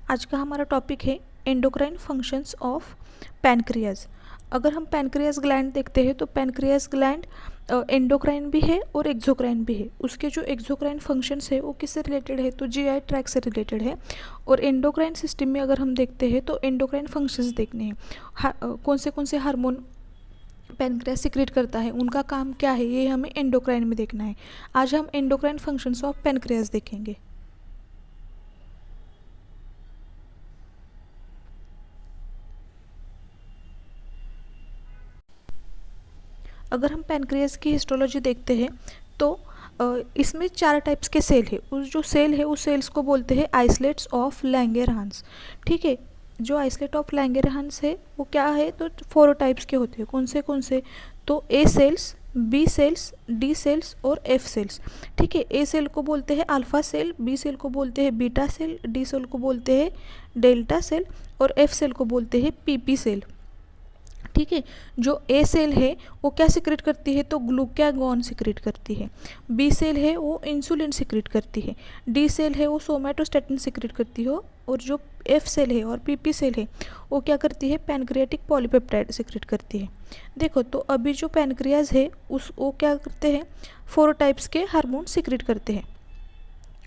आज का हमारा टॉपिक है एंडोक्राइन फंक्शंस ऑफ पैनक्रियाज। अगर हम पैनक्रियाज ग्लैंड देखते हैं तो पैनक्रियाज ग्लैंड एंडोक्राइन भी है और एक्सोक्राइन भी है। उसके जो एक्सोक्राइन फंक्शंस है वो किससे रिलेटेड है, तो जीआई ट्रैक से रिलेटेड है। और एंडोक्राइन सिस्टम में अगर हम देखते हैं तो एंडोक्राइन फंक्शंस देखने हैं, कौन से हार्मोन पैनक्रियाज सिक्रेट करता है, उनका काम क्या है, ये हमें एंडोक्राइन में देखना है। आज हम एंडोक्राइन फंक्शंस ऑफ पैनक्रियाज देखेंगे। अगर हम पैनक्रियाज की हिस्टोलॉजी देखते हैं तो इसमें 4 टाइप्स के सेल है। उस जो सेल है उस सेल्स को बोलते हैं आइसलेट्स ऑफ लैंगरहांस। ठीक है, जो आइसलेट ऑफ लैंगरहांस है वो क्या है, तो 4 टाइप्स के होते हैं। कौन से, तो A cells, B cells, D cells और एफ सेल्स। ठीक है, ए सेल को बोलते हैं अल्फा सेल, बी सेल को बोलते हैं बीटा सेल, डी सेल को बोलते हैं डेल्टा सेल और एफ सेल को बोलते हैं पीपी सेल। ठीक है, जो ए सेल है वो क्या सिक्रेट करती है, तो ग्लूकागॉन सिक्रेट करती है। बी सेल है वो इंसुलिन सिक्रेट करती है। डी सेल है वो सोमैटोस्टैटिन सिक्रेट करती है। और जो एफ सेल है और पीपी सेल है वो क्या करती है, पैनक्रियाटिक पॉलीपेप्टाइड सिक्रेट करती है। देखो, तो अभी जो पैनक्रियाज है वो क्या करते हैं, 4 टाइप्स के हार्मोन सिक्रेट करते हैं।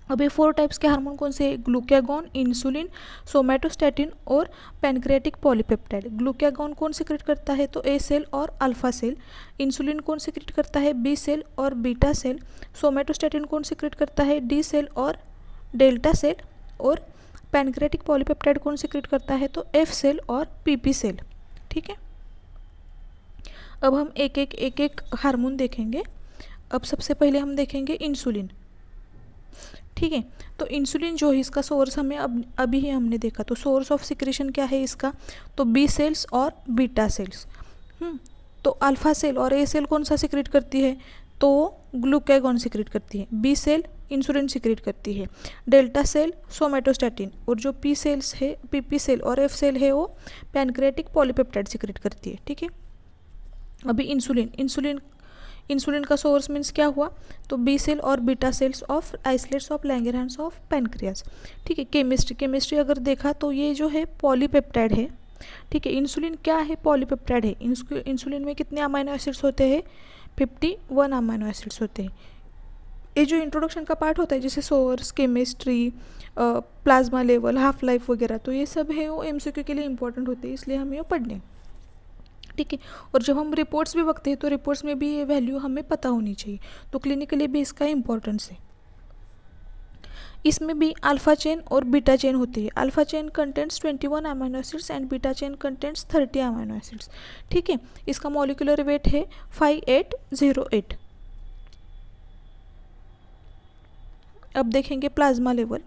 अब ये 4 टाइप्स के हार्मोन कौन से हैं, ग्लूकागॉन, इंसुलिन, सोमैटोस्टैटिन और पैनक्रियाटिक पॉलीपेप्टाइड। ग्लूकागॉन कौन सिक्रेट करता है, तो ए सेल और अल्फा सेल। इंसुलिन कौन सिक्रेट करता है, बी सेल और बीटा सेल। सोमैटोस्टैटिन कौन सिक्रेट करता है, डी सेल और डेल्टा सेल। और पैनक्रियाटिक पॉलीपेप्टाइड कौन सिक्रेट करता है, तो एफ सेल और पीपी सेल। ठीक है, अब हम एक एक हार्मोन देखेंगे। अब सबसे पहले हम देखेंगे इंसुलिन। ठीक है, तो इंसुलिन जो है इसका सोर्स हमें अभी ही हमने देखा, तो सोर्स ऑफ सिक्रेशन क्या है इसका, तो बी सेल्स और बीटा सेल्स। तो अल्फा सेल और ए सेल कौन सा सिक्रेट करती है, तो ग्लूकागॉन सिक्रेट करती है। बी सेल इंसुलिन सिक्रेट करती है। Delta cell somatostatin. और जो पी सेल्स है, पीपी सेल और एफ सेल है वो पैनक्रियाटिक पॉलीपेप्टाइड सिक्रेट करती है। ठीक है, अभी इंसुलिन का सोर्स मीन्स क्या हुआ, तो बी सेल और beta cells of islets of Langerhans of pancreas. ठीक है, केमिस्ट्री अगर देखा तो ये जो है पॉलीपेप्टाइड है। ठीक है, इंसुलिन क्या है, पॉलीपेप्टाइड है। इंसुलिन में कितने अमाइनो एसिड्स होते हैं, 51 अमाइनो एसिड्स होते हैं। ये जो इंट्रोडक्शन का पार्ट होता है जैसे source, chemistry, plasma level, half life वगैरह, तो ये सब है वो एमसीक्यू के लिए इंपॉर्टेंट होते हैं, इसलिए हमें वो पढ़ने। ठीक है, और जब हम रिपोर्ट्स भी बकते हैं तो रिपोर्ट्स में भी ये वैल्यू हमें पता होनी चाहिए, तो क्लिनिकली भी इसका इंपॉर्टेंस है। इसमें भी अल्फा चेन और बीटा चेन होती है। Alpha chain contents 21 amino acids and beta chain contents 30 amino acids. ठीक है, इसका मॉलिक्यूलर वेट है 5808। अब देखेंगे प्लाज्मा लेवल।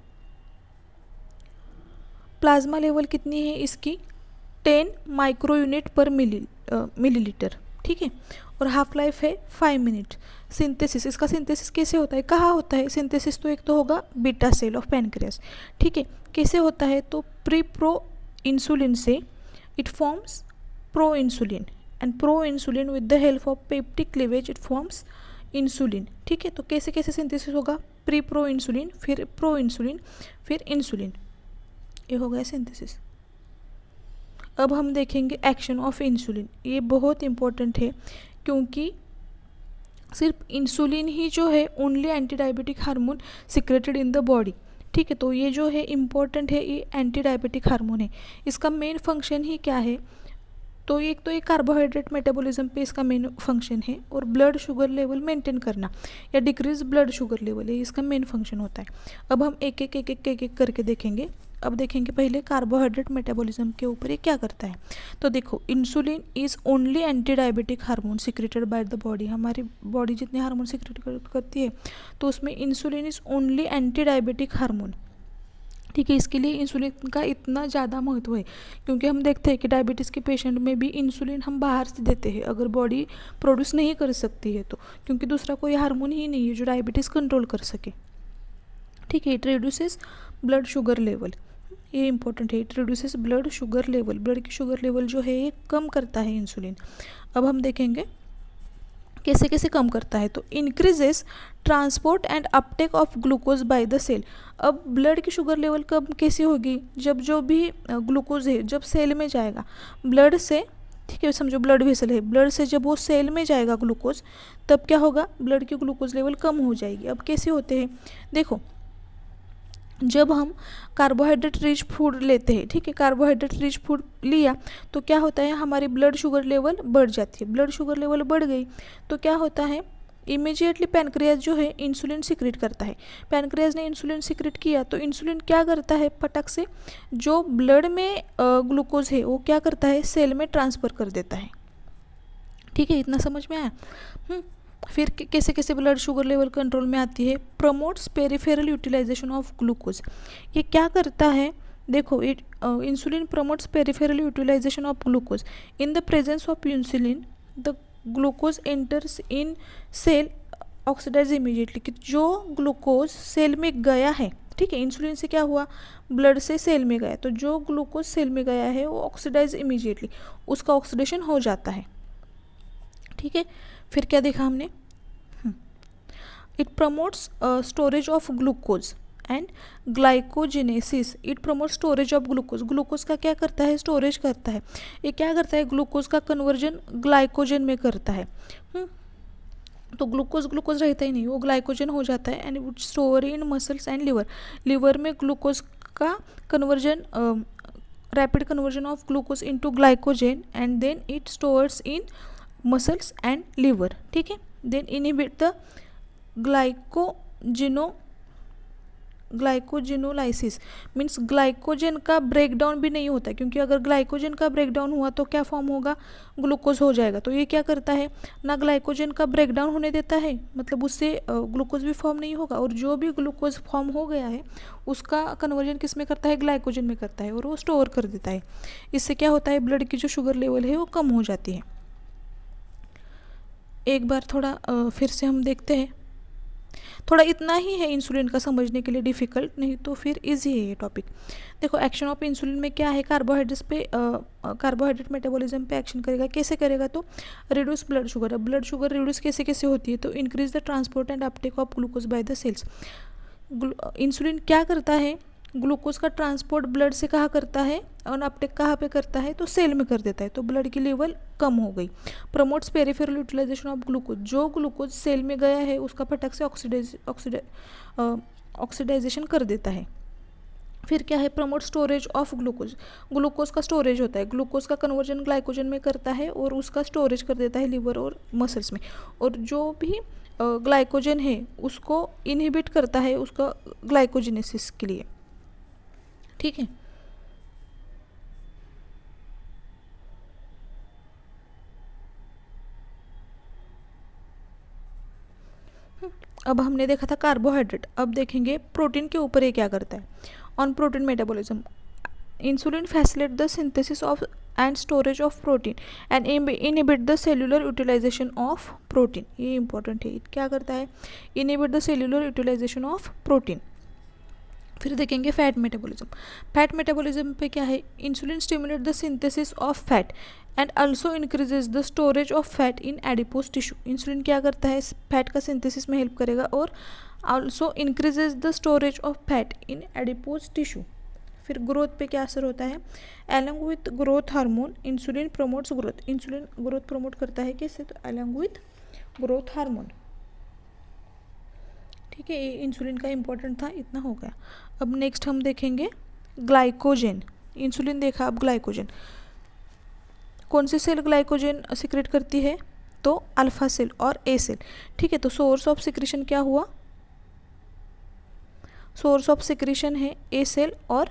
प्लाज्मा लेवल कितनी है इसकी, 10 माइक्रो यूनिट पर मिलीलीटर। ठीक है, और हाफ लाइफ है 5 मिनट। सिंथेसिस, इसका सिंथेसिस कैसे होता है, कहाँ होता है सिंथेसिस, तो एक तो होगा बीटा सेल ऑफ पैनक्रियास। ठीक है, कैसे होता है, तो प्रो इंसुलिन से it forms pro insulin and pro insulin with the help of peptic cleavage it forms insulin. ठीक है, तो कैसे सिंथेसिस होगा, प्रो इंसुलिन, फिर प्रो इंसुलिन, फिर इंसुलिन, ये हो गया सिंथेसिस। अब हम देखेंगे एक्शन ऑफ इंसुलिन। ये बहुत इम्पोर्टेंट है क्योंकि सिर्फ इंसुलिन ही जो है only anti diabetic hormone secreted in the body. ठीक है, तो ये जो है इम्पोर्टेंट है, ये एंटी डायबिटिक हार्मोन है। इसका मेन फंक्शन ही क्या है, तो एक तो ये कार्बोहाइड्रेट मेटाबॉलिज्म पे इसका मेन फंक्शन है, और ब्लड शुगर लेवल मेंटेन करना या डिक्रीज ब्लड शुगर लेवल, ये इसका मेन फंक्शन होता है। अब हम एक एक करके देखेंगे। अब देखेंगे पहले कार्बोहाइड्रेट मेटाबॉलिज्म के ऊपर ये क्या करता है। तो देखो, insulin is only anti diabetic hormone secreted by the body. हमारी बॉडी जितने हार्मोन सिक्रेट करती है तो उसमें insulin is only anti diabetic hormone. ठीक है, इसके लिए इंसुलिन का इतना ज़्यादा महत्व है क्योंकि हम देखते हैं कि डायबिटीज़ के पेशेंट में भी इंसुलिन हम बाहर से देते हैं अगर बॉडी प्रोड्यूस नहीं कर सकती है तो, क्योंकि दूसरा कोई हार्मोन ही नहीं है जो डायबिटीज़ कंट्रोल कर सके। ठीक है, it reduces blood sugar level, ये इंपॉर्टेंट है। It reduces blood sugar level, blood की शुगर लेवल जो है ये कम करता है इंसुलिन। अब हम देखेंगे कैसे कैसे कम करता है, तो increases transport and uptake of glucose by the cell. अब ब्लड की शुगर लेवल कम कैसी होगी, जब जो भी ग्लूकोज है जब सेल में जाएगा ब्लड से, ठीक है, समझो ब्लड वेसल है, ब्लड से जब वो सेल में जाएगा ग्लूकोज, तब क्या होगा, ब्लड की ग्लूकोज लेवल कम हो जाएगी। अब कैसे होते हैं, देखो जब हम कार्बोहाइड्रेट रिच फूड लेते हैं, ठीक है, कार्बोहाइड्रेट रिच फूड लिया तो क्या होता है, हमारी ब्लड शुगर लेवल बढ़ जाती है। ब्लड शुगर लेवल बढ़ गई तो क्या होता है, इमीडिएटली पैनक्रियाज जो है इंसुलिन सिक्रेट करता है। पैनक्रियाज ने इंसुलिन सिक्रेट किया तो इंसुलिन क्या करता है, फटक से जो ब्लड में ग्लूकोज है वो क्या करता है, सेल में ट्रांसफ़र कर देता है। ठीक है, इतना समझ में आया। फिर कैसे कैसे ब्लड शुगर लेवल कंट्रोल में आती है, promotes peripheral utilisation of glucose. ये क्या करता है, देखो insulin promotes peripheral utilisation of glucose. In the presence of insulin the glucose enters in cell oxidise immediately, कि जो ग्लूकोज सेल में गया है, ठीक है, इंसुलिन से क्या हुआ, ब्लड से सेल में गया, तो जो ग्लूकोज सेल में गया है वो ऑक्सीडाइज इमीडिएटली, उसका ऑक्सीडेशन हो जाता है। ठीक है, फिर क्या देखा हमने, it promotes storage of glucose and glycogenesis. It promotes storage of glucose. Glucose का क्या करता है, स्टोरेज करता है। ये क्या करता है, ग्लूकोज का कन्वर्जन ग्लाइकोजन में करता है। तो ग्लूकोज रहता ही नहीं, वो ग्लाइकोजन हो जाता है and would store in muscles and liver. Liver में ग्लूकोज का conversion, rapid conversion of glucose into glycogen and then it stores in muscles and liver. ठीक है, then inhibit the glycogenolysis, means glycogen का breakdown भी नहीं होता, क्योंकि अगर ग्लाइकोजन का ब्रेकडाउन हुआ तो क्या फॉर्म होगा, ग्लूकोज हो जाएगा। तो ये क्या करता है, ना ग्लाइकोजन का ब्रेकडाउन होने देता है, मतलब उससे ग्लूकोज भी फॉर्म नहीं होगा, और जो भी ग्लूकोज फॉर्म हो गया है उसका कन्वर्जन किस में करता है, ग्लाइकोजन में करता है, और वो स्टोर कर देता है। इससे क्या होता है, ब्लड की जो शुगर लेवल है वो कम हो जाती है। एक बार थोड़ा फिर से हम देखते हैं, थोड़ा इतना ही है इंसुलिन का समझने के लिए, डिफ़िकल्ट नहीं तो फिर इजी है ये टॉपिक। देखो एक्शन ऑफ इंसुलिन में क्या है, कार्बोहाइड्रेट्स पे कार्बोहाइड्रेट मेटाबॉलिज्म पे एक्शन करेगा। कैसे करेगा, तो रिड्यूस ब्लड शुगर। अब ब्लड शुगर रिड्यूस कैसे कैसे होती है, तो increase the transport and uptake of glucose by the cells. Insulin क्या करता है, ग्लूकोज का ट्रांसपोर्ट ब्लड से कहाँ करता है और अपटेक कहाँ पे करता है, तो सेल में कर देता है, तो ब्लड की लेवल कम हो गई। Promotes peripheral utilisation of glucose. जो ग्लूकोज सेल में गया है उसका फटक से ऑक्सीडाइजेशन कर देता है। फिर क्या है, promote storage of glucose. Glucose का स्टोरेज होता है, ग्लूकोज का कन्वर्जन ग्लाइकोजन में करता है और उसका स्टोरेज कर देता है लिवर और मसल्स में, और जो भी ग्लाइकोजन है उसको इनहिबिट करता है उसका ग्लाइकोजेनेसिस के लिए। ठीक है, अब हमने देखा था कार्बोहाइड्रेट, अब देखेंगे प्रोटीन के ऊपर ये क्या करता है। On protein metabolism, insulin facilitate the synthesis of and storage of protein and inhibit the cellular utilisation of protein. ये इंपॉर्टेंट है, क्या करता है, inhibit the cellular utilisation of protein. फिर देखेंगे फैट मेटाबॉलिज्म। फैट मेटाबॉलिज्म पे क्या है, insulin stimulate the synthesis of fat and also increases the storage of fat in adipose tissue. Insulin क्या करता है, फैट का सिंथेसिस में हेल्प करेगा और also increases the storage of fat in adipose tissue. फिर ग्रोथ पे क्या असर होता है, along with growth hormone insulin promotes growth. Insulin growth promote करता है कैसे, तो अलॉन्ग विथ ग्रोथ हार्मोन। ठीक है, ये इंसुलिन का इंपॉर्टेंट था, इतना हो गया। अब नेक्स्ट हम देखेंगे ग्लाइकोजन। इंसुलिन देखा, अब ग्लाइकोजन। कौन सी सेल ग्लाइकोजन सिक्रेट करती है, तो अल्फा सेल और ए सेल। ठीक है, तो सोर्स ऑफ सिक्रेशन क्या हुआ, सोर्स ऑफ सिक्रेशन है ए सेल और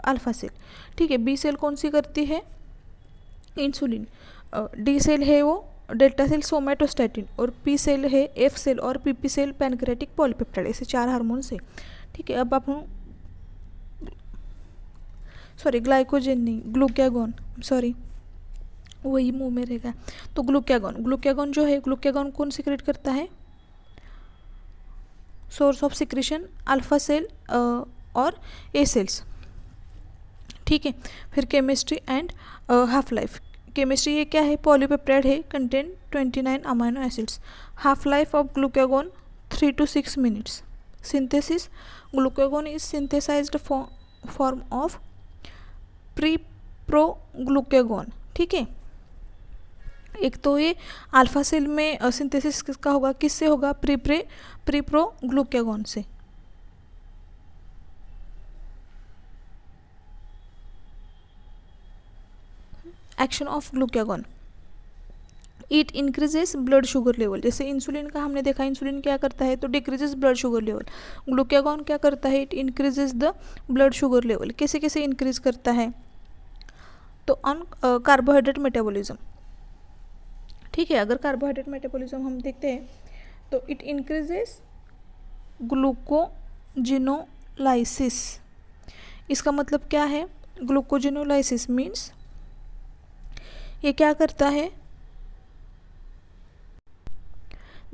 अल्फा सेल। ठीक है, बी सेल कौन सी करती है, इंसुलिन। डी सेल है वो डेल्टा सेल सोमैटोस्टैटिन, और पी सेल है एफ सेल और पीपी सेल पैनक्रेटिक पॉलीपेप्टाइड। ऐसे 4 हार्मोन्स है। ठीक है, अब आप सॉरी ग्लाइकोजन नहीं, ग्लूकागॉन, सॉरी वही मुंह में रहेगा। तो ग्लूकागॉन जो है, ग्लूकागॉन कौन सिक्रेट करता है, source of secretion alpha cell और ए सेल्स। ठीक है, फिर chemistry and half life. Chemistry ये क्या है, पॉलीपेप्टाइड है, contain 29 amino acids. Half life of glucagon 3 to 6 minutes। Synthesis, glucagon is synthesised form of preproglucagon. ठीक है, एक तो ये अल्फा सेल में सिंथेसिस किसका होगा, किससे होगा, प्रीप्रोग्लूकागोन से। Action of glucagon, it increases blood sugar level. जैसे इंसुलिन का हमने देखा, इंसुलिन क्या करता है, तो decreases blood sugar level. Glucagon क्या करता है, it increases the blood sugar level. कैसे कैसे इंक्रीज करता है, तो ऑन कार्बोहाइड्रेट मेटाबॉलिज्म। ठीक है, अगर कार्बोहाइड्रेट मेटाबॉलिज्म हम देखते हैं तो इट इंक्रीजेस ग्लूकोजिनोलाइसिस। इसका मतलब क्या है, ग्लूकोजिनोलाइसिस मीन्स ये क्या करता है,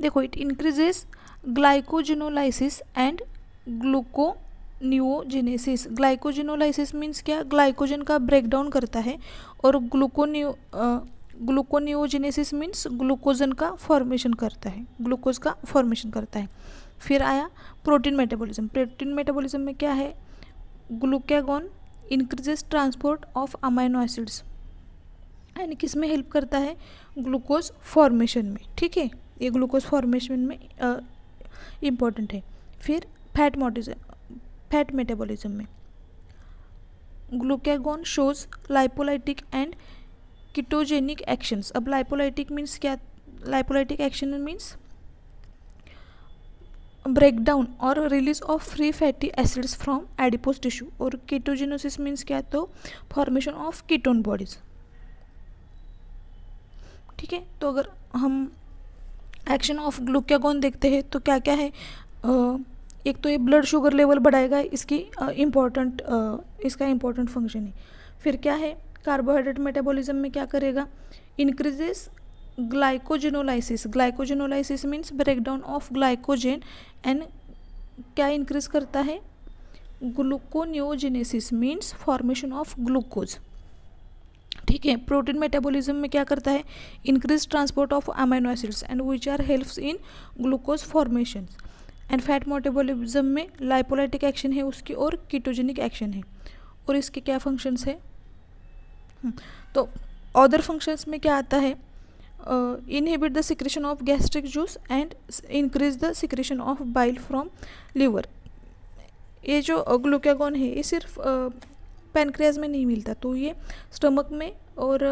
देखो, it increases glycogenolysis and gluconeogenesis. Glycogenolysis means क्या, ग्लाइकोजन का ब्रेकडाउन करता है, और ग्लूकोनियोजेनेसिस मीन्स ग्लूकोजन का फॉर्मेशन करता है, ग्लूकोज का फॉर्मेशन करता है। फिर आया प्रोटीन मेटाबॉलिज्म। प्रोटीन मेटाबॉलिज्म में क्या है, glucagon increases transport of amino acids, यानी किस में हेल्प करता है, ग्लूकोज फॉर्मेशन में। ठीक है, ये ग्लूकोज फॉर्मेशन में इम्पॉर्टेंट है। फिर फैट मेटाबॉलिज्म में glucagon shows lipolytic and ketogenic actions. अब लाइपोलाइटिक मीन्स क्या, लाइपोलाइटिक एक्शन मीन्स ब्रेकडाउन और release of free fatty acids from adipose tissue, और कीटोजेनोसिस मीन्स क्या, तो फॉर्मेशन ऑफ कीटोन बॉडीज। ठीक है, तो अगर हम एक्शन ऑफ ग्लूकागोन देखते हैं तो क्या क्या है, एक तो ये ब्लड शुगर लेवल बढ़ाएगा, इसकी इसका इम्पोर्टेंट फंक्शन है। फिर क्या है, कार्बोहाइड्रेट मेटाबॉलिज्म में क्या करेगा, increases glycogenolysis. Glycogenolysis means breakdown of glycogen, and क्या इंक्रीज करता है, gluconeogenesis means formation of glucose. ठीक है, प्रोटीन मेटाबॉलिज्म में क्या करता है, increase transport of amino acids and which are helps in glucose formation. And fat metabolism में लाइपोलाइटिक एक्शन है उसकी, और कीटोजेनिक एक्शन है, और इसके क्या फंक्शंस है। तो अदर फंक्शंस में क्या आता है, inhibit the secretion of gastric juice and increase the secretion of bile from liver. ये जो ग्लूकागोन है ये सिर्फ पैनक्रियाज में नहीं मिलता, तो ये स्टमक में और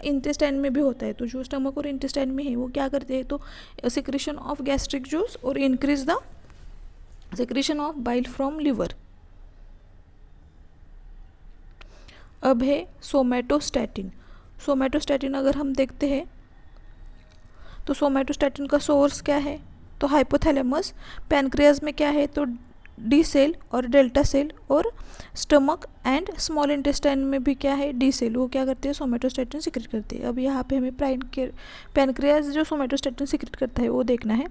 इंटेस्टाइन में भी होता है। तो जो स्टमक और इंटेस्टाइन में है वो क्या करते हैं, तो सिक्रेशन ऑफ गैस्ट्रिक जूस और increase the secretion of bile from liver. अब है सोमैटोस्टैटिन। सोमैटोस्टैटिन अगर हम देखते हैं तो सोमैटोस्टैटिन का सोर्स क्या है, तो हाइपोथैलेमस। पैनक्रियाज में क्या है, तो डी सेल और डेल्टा सेल, और स्टमक एंड स्मॉल इंटेस्टाइन में भी क्या है, डी सेल। वो क्या करते हैं, सोमैटोस्टैटिन सिक्रेट करते हैं। अब यहाँ पे हमें पैनक्रियाज जो सोमैटोस्टैटिन सिक्रेट करता है वो देखना है।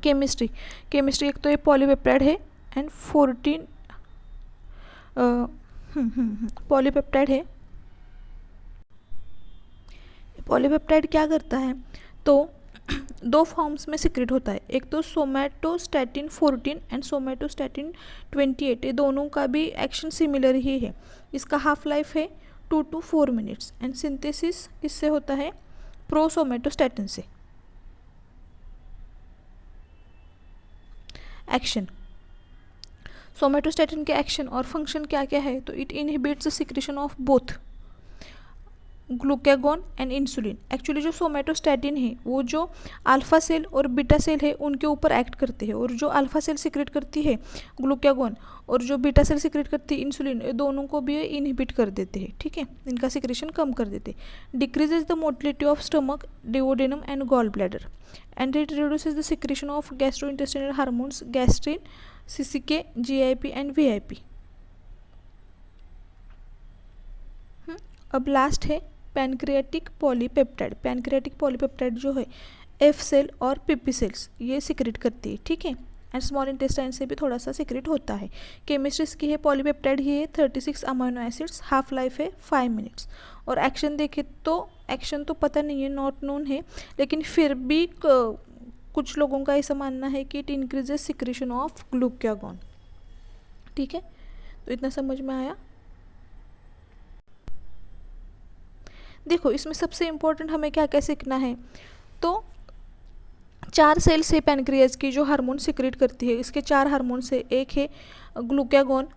केमिस्ट्री, केमिस्ट्री एक तो ये पॉलीपेप्टाइड है एंड 14 पॉलीपेप्टाइड है। पॉलीपेप्टाइड क्या करता है, तो दो फॉर्म्स में सिक्रेट होता है, एक तो सोमैटोस्टैटिन 14 एंड सोमैटोस्टैटिन 28। ये दोनों का भी एक्शन सिमिलर ही है। इसका हाफ लाइफ है 2 to 4 minutes, एंड सिंथेसिस किससे होता है, प्रोसोमैटोस्टैटिन से। एक्शन, सोमैटोस्टैटिन के एक्शन और फंक्शन क्या क्या है, तो it inhibits the secretion of both glucagon and insulin. Actually जो सोमैटोस्टैटिन है वो जो अल्फा सेल और बीटा सेल है उनके ऊपर एक्ट करते हैं, और जो अल्फा सेल सिक्रेट करती है ग्लूकागोन और जो बीटा सेल सिक्रेट करती है इंसुलिन, ये दोनों को भी इनहिबिट कर देते हैं। ठीक है, इनका सिक्रेशन कम कर देते हैं। Decreases the motility of stomach, duodenum and gall bladder, and it reduces the secretion of gastrointestinal hormones, gastrin, CCK, GIP and VIP। अब लास्ट है पैनक्रियाटिक पॉलीपेप्टाइड। पैनक्रियाटिक पॉलीपेप्टाइड जो है F सेल और PP सेल्स ये secrete करती है। ठीक है, एंड स्मॉल इंटेस्टाइन से भी थोड़ा सा सिक्रेट होता है। केमिस्ट्री इसकी है, पॉलीपेप्टाइड ही है 36 अमाइनो एसिड्स, हाफ लाइफ है 5 मिनट्स। और एक्शन देखें तो एक्शन तो पता नहीं है, नॉट नोन है, लेकिन फिर भी कुछ लोगों का ऐसा मानना है कि it increases secretion of glucagon. ठीक है, तो इतना समझ में आया। देखो इसमें सबसे इम्पोर्टेंट हमें क्या क्या सीखना है, तो 4 सेल्स है पैनक्रियाज की जो हार्मोन सिक्रेट करती है। इसके 4 हार्मोन से, एक है ग्लूकागॉन,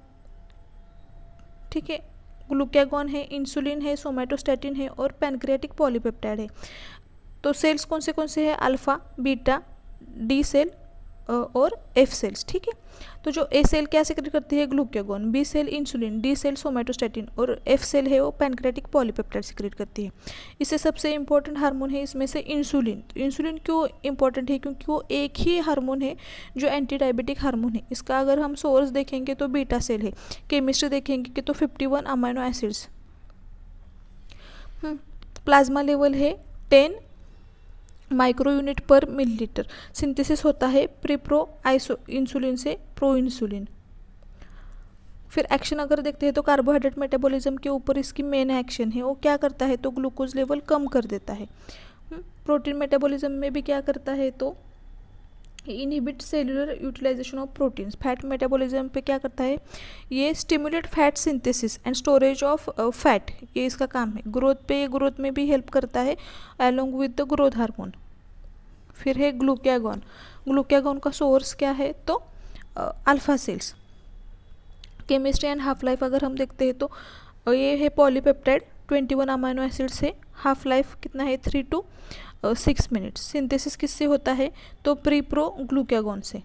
ठीक है, ग्लूकागॉन है, इंसुलिन है, सोमैटोस्टैटिन है और पैनक्रियाटिक पॉलीपेप्टाइड है। तो सेल्स कौन से हैं, अल्फा, बीटा, डी सेल और एफ सेल्स। ठीक है, तो जो ए सेल क्या सिक्रेट करती है, glucagon, B cell insulin, D cell somatostatin और एफ सेल है वो पैनक्रियाटिक पॉलीपेप्टाइड सिक्रेट करती है। इससे सबसे इंपॉर्टेंट हार्मोन है इसमें से इंसुलिन। तो इंसुलिन क्यों इंपॉर्टेंट है, क्योंकि वो एक ही हार्मोन है जो एंटी डायबिटिक हार्मोन है। इसका अगर हम सोर्स देखेंगे तो बीटा सेल है, केमिस्ट्री देखेंगे कि तो 51 अमाइनो एसिड्स, प्लाज्मा लेवल है 10 माइक्रो यूनिट पर मिलीलीटर, सिंथेसिस होता है प्रीप्रो आइसो इंसुलिन से प्रो इंसुलिन। फिर एक्शन अगर देखते हैं तो कार्बोहाइड्रेट मेटाबॉलिज्म के ऊपर इसकी मेन एक्शन है, वो क्या करता है तो ग्लूकोज लेवल कम कर देता है। प्रोटीन मेटाबॉलिज्म में भी क्या करता है तो inhibit cellular utilisation of proteins. Fat metabolism पे क्या करता है, ये stimulate fat synthesis and storage of fat, ये इसका काम है। ग्रोथ में भी हेल्प करता है along with the growth hormone. फिर है ग्लूकागॉन। ग्लूकागॉन का सोर्स क्या है तो alpha cells. Chemistry and half life अगर हम देखते हैं तो ये है पॉलीपेप्टाइड, 21 अमाइनो एसिड्स है, हाफ लाइफ कितना है 3 to 6 मिनट्स। सिंथेसिस किससे होता है तो प्रीप्रो ग्लूकागॉन से।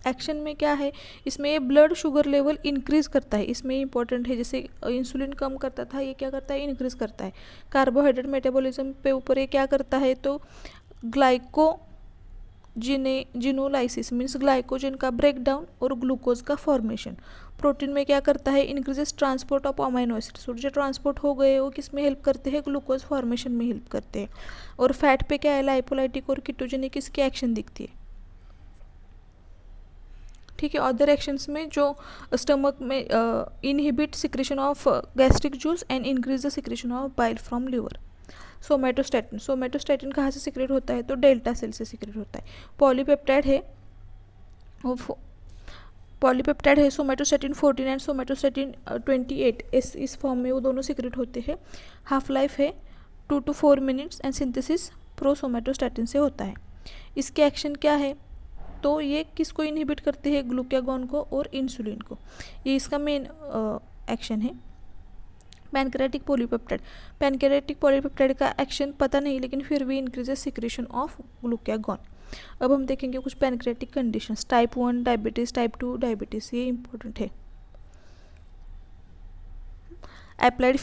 एक्शन में क्या है, इसमें ये ब्लड शुगर लेवल इंक्रीज करता है, इसमें इंपॉर्टेंट है। जैसे इंसुलिन कम करता था, ये क्या करता है इंक्रीज करता है। कार्बोहाइड्रेट मेटाबॉलिज्म पे ऊपर ये क्या करता है तो जिनोलाइसिस मीन्स ग्लाइकोजन का ब्रेकडाउन और ग्लूकोज का फॉर्मेशन। प्रोटीन में क्या करता है, increases transport of amino acids, और जो ट्रांसपोर्ट हो गए वो किस में हेल्प करते हैं, ग्लूकोज फॉर्मेशन में हेल्प करते हैं। और फैट पे क्या है, लाइपोलाइटिक और कीटोजेनिक इसकी एक्शन दिखती है। ठीक है, अदर एक्शंस में जो स्टमक में inhibit secretion of gastric juice and increase the secretion of bile from liver. Somatostatin कहाँ से सिक्रेट होता है तो डेल्टा सेल से सिक्रेट होता है। पॉलीपेप्टाइड है सोमैटोस्टैटिन 14 एंड सोमैटोस्टैटिन 28, इस फॉर्म में वो दोनों सिक्रेट होते हैं। हाफ लाइफ है 2 to 4 मिनट्स एंड सिंथेसिस प्रोसोमैटोस्टैटिन से होता है। इसके एक्शन क्या है तो ये किसको इनहिबिट करते हैं, ग्लूकागॉन को और इंसुलिन को, ये इसका मेन एक्शन है। पैनक्रियाटिक पॉलीपेप्टाइड का एक्शन पता नहीं, लेकिन फिर भी इंक्रीजेस सिक्रेशन ऑफ ग्लूकागॉन। अब हम देखेंगे कुछ pancreatic conditions, type 1 diabetes, type 2 diabetes, ये इंपॉर्टेंट है। एप्लाइड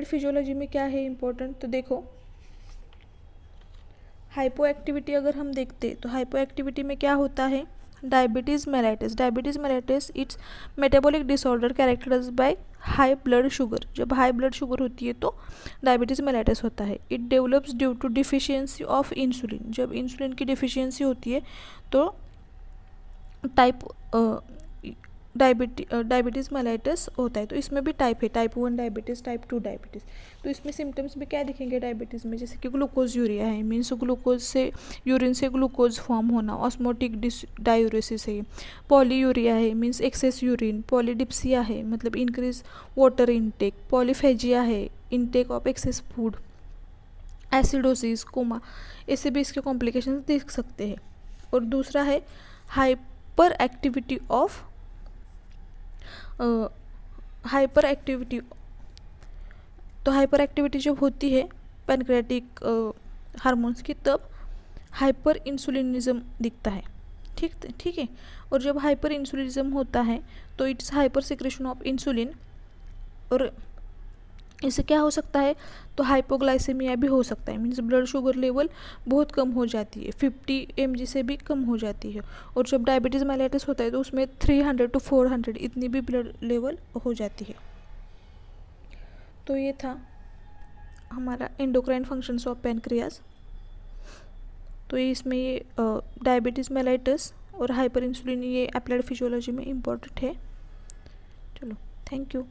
फिजियोलॉजी में क्या है इंपॉर्टेंट तो देखो, हाइपोएक्टिविटी अगर हम देखते तो हाइपोएक्टिविटी में क्या होता है, diabetes mellitus it's metabolic disorder characterised by high blood sugar. जब हाई ब्लड शुगर होती है तो डायबिटीज़ मेलाइटिस होता है। It develops due to deficiency of insulin, जब इंसुलिन की डिफिशियंसी होती है तो डायबिटीज़ मेलाइटिस होता है। तो इसमें भी टाइप है, टाइप 1 डायबिटीज़, टाइप 2 डायबिटीज़। तो इसमें सिम्टम्स भी क्या दिखेंगे डायबिटीज़ में, जैसे कि ग्लूकोज यूरिया है, मीन्स ग्लूकोज से यूरिन से ग्लूकोज फॉर्म होना, ऑस्मोटिक डायूरेसिस है। पॉलीयूरिया है मीन्स एक्सेस यूरिन। पॉलीडिप्सिया है मतलब इंक्रीज वाटर इनटेक। पॉलीफेजिया है intake of excess food. Acidosis, coma, ऐसे भी इसके कॉम्प्लिकेशंस देख सकते हैं। और दूसरा है हाइपर एक्टिविटी तो हाइपर एक्टिविटी जब होती है पैनक्रियाटिक हार्मोन्स की, तब हाइपर इंसुलिनिज्म दिखता है। ठीक है, और जब हाइपर इंसुलिनिज्म होता है तो it's hyper secretion of insulin, और इससे क्या हो सकता है तो हाइपोग्लाइसेमिया भी हो सकता है, मीन्स ब्लड शुगर लेवल बहुत कम हो जाती है, 50 mg से भी कम हो जाती है। और जब डायबिटीज़ मेलाइटिस होता है तो उसमें 300 to 400 इतनी भी ब्लड लेवल हो जाती है। तो ये था हमारा एंडोक्राइन फंक्शंस ऑफ पैनक्रियाज। तो ये इसमें ये डायबिटीज़ मेलाइटस और हाइपर इंसुलिन ये अप्लाइड फिजियोलॉजी में इम्पोर्टेंट है। चलो, थैंक यू।